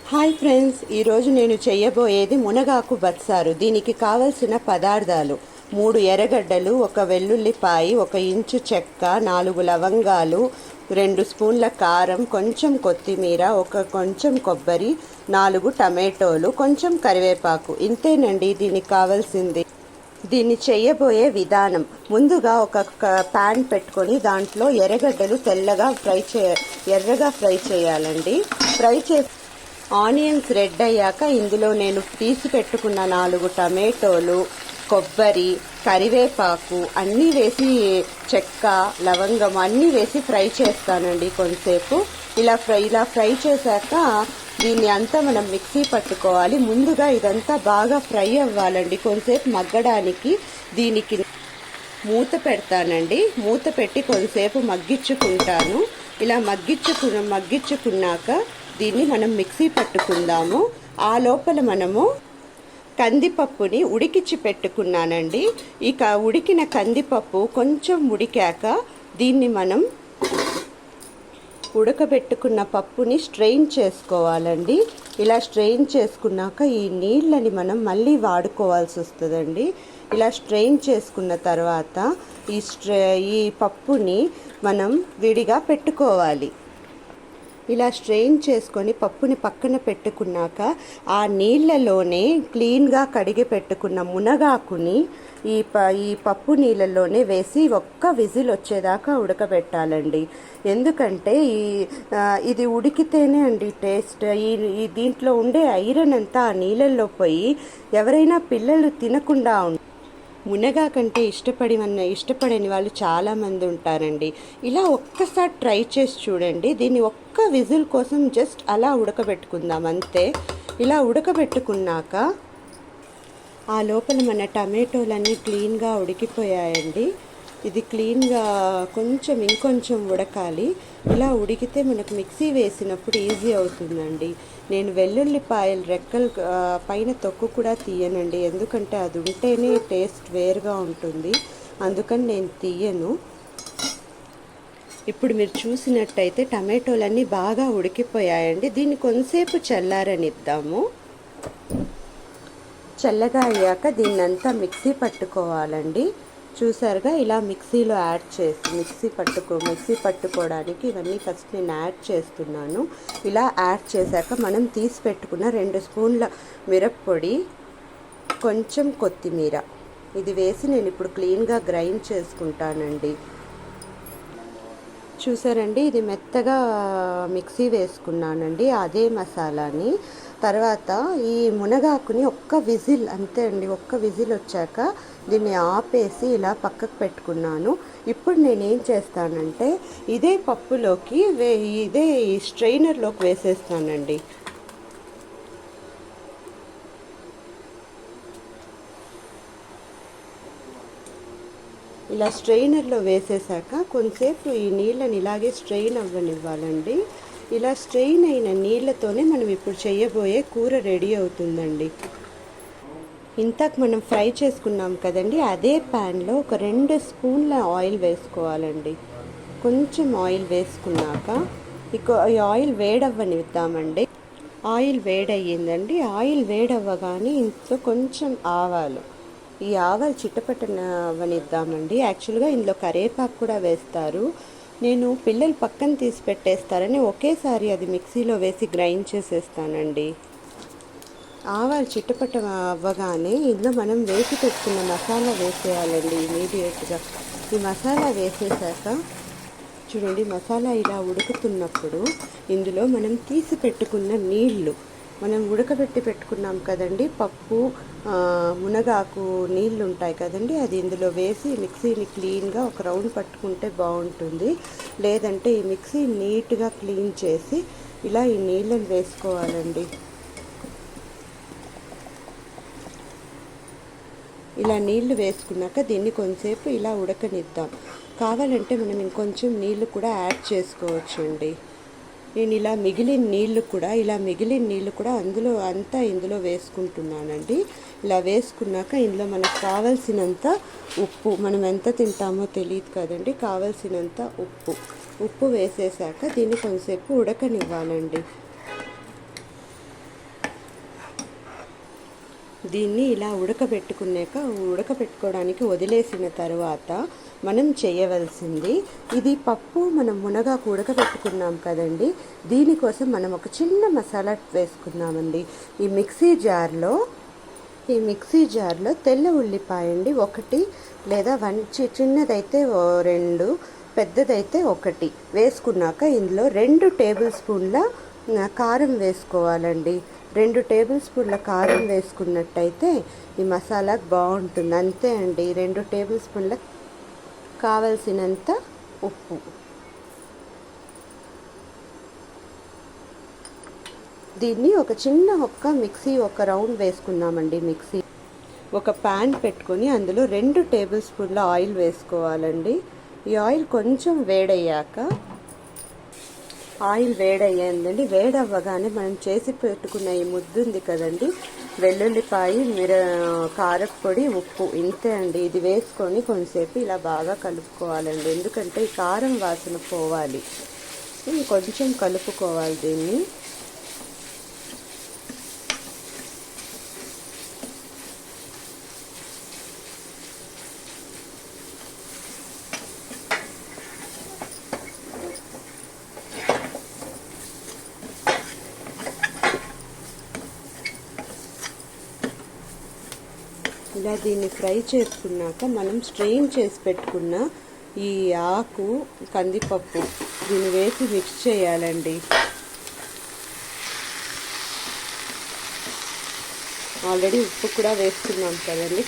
Hi friends, ఈరోజు నేను చేయబోయేది మునగాకు బత్సారు. దీనికి కావలసిన పదార్థాలు: 3 ఎర్రగడ్డలు, 1 వెల్లుల్లిపాయి, 1 ఇంచు చెక్క, 4 లవంగాలు, 2 స్పూన్ల కారం, కొంచెం కొత్తిమీర, కొంచెం కొబ్బరి, 4 టమాటోలు, కొంచెం కరివేపాకు. ఇంతేనండి దీనికి కావాల్సింది. దీన్ని చేయబోయే విధానం: ముందుగా ఒక ప్యాన్ పెట్టుకొని దాంట్లో ఎర్రగడ్డలు ఎర్రగా ఫ్రై చేయాలండి. ఫ్రై చేసి ఆనియన్స్ రెడ్ అయ్యాక ఇందులో నేను తీసి పెట్టుకున్న 4 టమాటోలు, కొబ్బరి, కరివేపాకు అన్నీ వేసి, చెక్క, లవంగం అన్నీ వేసి ఫ్రై చేస్తానండి కొంతసేపు. ఇలా ఫ్రై చేశాక దీన్ని అంతా మనం మిక్సీ పట్టుకోవాలి. ముందుగా ఇదంతా బాగా ఫ్రై అవ్వాలండి. కొంతసేపు మగ్గడానికి దీనికి మూత పెడతానండి. మూత పెట్టి కొంతసేపు మగ్గించుకుంటాను. ఇలా మగ్గించుకున్నాక దీన్ని మనం మిక్సీ పట్టుకుందాము. ఆ లోపల మనము కందిపప్పుని ఉడికించి పెట్టుకున్నానండి. ఇక ఉడికిన కందిపప్పు కొంచెం ఉడికాక దీన్ని మనం ఉడకబెట్టుకున్న పప్పుని స్ట్రెయిన్ చేసుకోవాలండి. ఇలా స్ట్రెయిన్ చేసుకున్నాక ఈ నీళ్ళని మనం మళ్ళీ వాడుకోవాల్సి వస్తుందండి. ఇలా స్ట్రెయిన్ చేసుకున్న తర్వాత ఈ పప్పుని మనం విడిగా పెట్టుకోవాలి. ఇలా స్ట్రెయిన్ చేసుకొని పప్పుని పక్కన పెట్టుకున్నాక ఆ నీళ్ళలోనే క్లీన్గా కడిగి పెట్టుకున్న మునగాకుని ఈ పప్పు నీళ్ళలోనే వేసి ఒక్క విజిల్ వచ్చేదాకా ఉడకబెట్టాలండి. ఎందుకంటే ఇది ఉడికితేనే అండి టేస్ట్. దీంట్లో ఉండే ఐరన్ అంతా ఆ నీళ్ళల్లో పోయి ఎవరైనా పిల్లలు తినకుండా మునగాకంటే ఇష్టపడని వాళ్ళు చాలామంది ఉంటారండి. ఇలా ఒక్కసారి ట్రై చేసి చూడండి. దీన్ని ఒక్క విజిల్ కోసం జస్ట్ అలా ఉడకబెట్టుకుందాం అంతే. ఇలా ఉడకబెట్టుకున్నాక ఆ లోపల మన టమాటోలన్నీ క్లీన్గా ఉడికిపోయాయండి. ఇది క్లీన్గా ఇంకొంచెం ఉడకాలి. ఇలా ఉడికితే మనకు మిక్సీ వేసినప్పుడు ఈజీ అవుతుందండి. నేను వెల్లుల్లిపాయల రెక్కలు పైన తొక్కు కూడా తీయనండి, ఎందుకంటే అది ఉంటేనే టేస్ట్ వేరుగా ఉంటుంది. అందుకని నేను తీయను. ఇప్పుడు మీరు చూసినట్టయితే టమాటోలన్నీ బాగా ఉడికిపోయాయండి. దీన్ని కొంతసేపు చల్లారనిద్దాము. చల్లగా అయ్యాక దీన్నంతా మిక్సీ పట్టుకోవాలండి. చూసారుగా, ఇలా మిక్సీలో యాడ్ చేసి మిక్సీ పట్టుకోవడానికి ఇవన్నీ ఫస్ట్ నేను యాడ్ చేస్తున్నాను. ఇలా యాడ్ చేశాక మనం తీసి పెట్టుకున్న 2 స్పూన్ల మిరప్పొడి, కొంచెం కొత్తిమీర ఇది వేసి నేను ఇప్పుడు క్లీన్గా గ్రైండ్ చేసుకుంటానండి. చూసారండి, ఇది మెత్తగా మిక్సీ వేసుకున్నానండి అదే మసాలాని. తర్వాత ఈ మునగాకుని ఒక్క విజిల్ అంతే అండి. ఒక్క విజిల్ వచ్చాక దీన్ని ఆపేసి ఇలా పక్కకు పెట్టుకున్నాను. ఇప్పుడు నేనేం చేస్తానంటే ఇదే పప్పులోకి ఇదే స్ట్రైనర్లోకి వేసేస్తానండి. ఇలా స్ట్రెయినర్లో వేసేసాక కొంతసేపు ఈ నీళ్ళని ఇలాగే స్ట్రెయిన్ అవ్వనివ్వాలండి. ఇలా స్ట్రెయిన్ అయిన నీళ్ళతోనే మనం ఇప్పుడు చేయబోయే కూర రెడీ అవుతుందండి. ఇంతకు మనం ఫ్రై చేసుకున్నాం కదండి, అదే ప్యాన్లో ఒక 2 స్పూన్ల ఆయిల్ వేసుకోవాలండి. కొంచెం ఆయిల్ వేసుకున్నాక ఈ ఆయిల్ వేడవ్వనిద్దామండి. ఆయిల్ వేడయ్యిందండి. ఆయిల్ వేడవ్వగానే ఇంట్లో కొంచెం ఆవాలు, ఈ ఆవాలు చిట్టపట్టనిద్దామండి. యాక్చువల్గా ఇందులో కరివేపాకు కూడా వేస్తారు. నేను పిల్లలు పక్కన తీసి పెట్టేస్తారని ఒకేసారి అది మిక్సీలో వేసి గ్రైండ్ చేసేస్తానండి. ఆవాలు చిట్టపట్ట అవ్వగానే ఇందులో మనం వేసి పెట్టుకున్న మసాలా వేసేయాలండి ఇమీడియట్గా. ఈ మసాలా వేసేసాక చూడండి, మసాలా ఇలా ఉడుకుతున్నప్పుడు ఇందులో మనం తీసి పెట్టుకున్న నీళ్లు, మనం ఉడకబెట్టి పెట్టుకున్నాం కదండి పప్పు, మునగాకు నీళ్ళు ఉంటాయి కదండి, అది ఇందులో వేసి మిక్సీని క్లీన్గా ఒక రౌండ్ పట్టుకుంటే బాగుంటుంది. లేదంటే ఈ మిక్సీ నీట్గా క్లీన్ చేసి ఇలా ఈ నీళ్ళని వేసుకోవాలండి. ఇలా నీళ్లు వేసుకున్నాక దీన్ని కొంచెంసేపు ఇలా ఉడకనిద్దాం. కావాలంటే మనం ఇంకొంచెం నీళ్లు కూడా యాడ్ చేసుకోవచ్చండి. నేను ఇలా మిగిలిన నీళ్లు కూడా ఇందులో వేసుకుంటున్నానండి. ఇలా వేసుకున్నాక ఇందులో మనకు కావాల్సినంత ఉప్పు, మనం ఎంత తింటామో తెలియదు కదండి, కావాల్సినంత ఉప్పు వేసేసాక దీన్ని కొంచెంసేపు ఉడకనివ్వాలండి. దీన్ని ఇలా ఉడకబెట్టుకోవడానికి వదిలేసిన తర్వాత మనం చేయవలసింది, ఇది పప్పు మనం మునగాకు ఉడకబెట్టుకున్నాం కదండి, దీనికోసం మనం ఒక చిన్న మసాలా వేసుకుందామండి. ఈ మిక్సీ జార్లో తెల్ల ఉల్లిపాయ అండి, ఒకటి లేదా చిన్నదైతే 2, పెద్దదైతే 1 వేసుకున్నాక ఇందులో 2 టేబుల్ స్పూన్ల కారం వేసుకోవాలండి. 2 టేబుల్ స్పూన్ల కారం వేసుకున్నట్టయితే ఈ మసాలా బాగుంటుంది. అంతే అండి, 2 టేబుల్ స్పూన్ల కావలసినంత ఉప్పు. దీన్ని ఒక రౌండ్ వేసుకున్నామండి. ఒక ప్యాన్ పెట్టుకొని అందులో 2 టేబుల్ స్పూన్ల ఆయిల్ వేసుకోవాలండి. ఈ ఆయిల్ కొంచెం వేడయ్యిందండి. వేడవ్వగానే మనం చేసి పెట్టుకున్న ఈ ముద్ద ఉంది కదండి, వెల్లుల్లిపాయ, కారపొడి, ఉప్పు, ఇంతే అండి. ఇది వేసుకొని కొంచెంసేపు ఇలా బాగా కలుపుకోవాలండి, ఎందుకంటే ఈ కారం వాసన పోవాలి. కొంచెం కలుపుకోవాలి దీన్ని. ఇలా దీన్ని ఫ్రై చేసుకున్నాక మనం స్ట్రెయిన్ చేసి పెట్టుకున్న ఈ ఆకు, కందిపప్పు దీన్ని వేసి మిక్స్ చేయాలండి. ఆల్రెడీ ఉప్పు కూడా వేసుకున్నాం కదండి.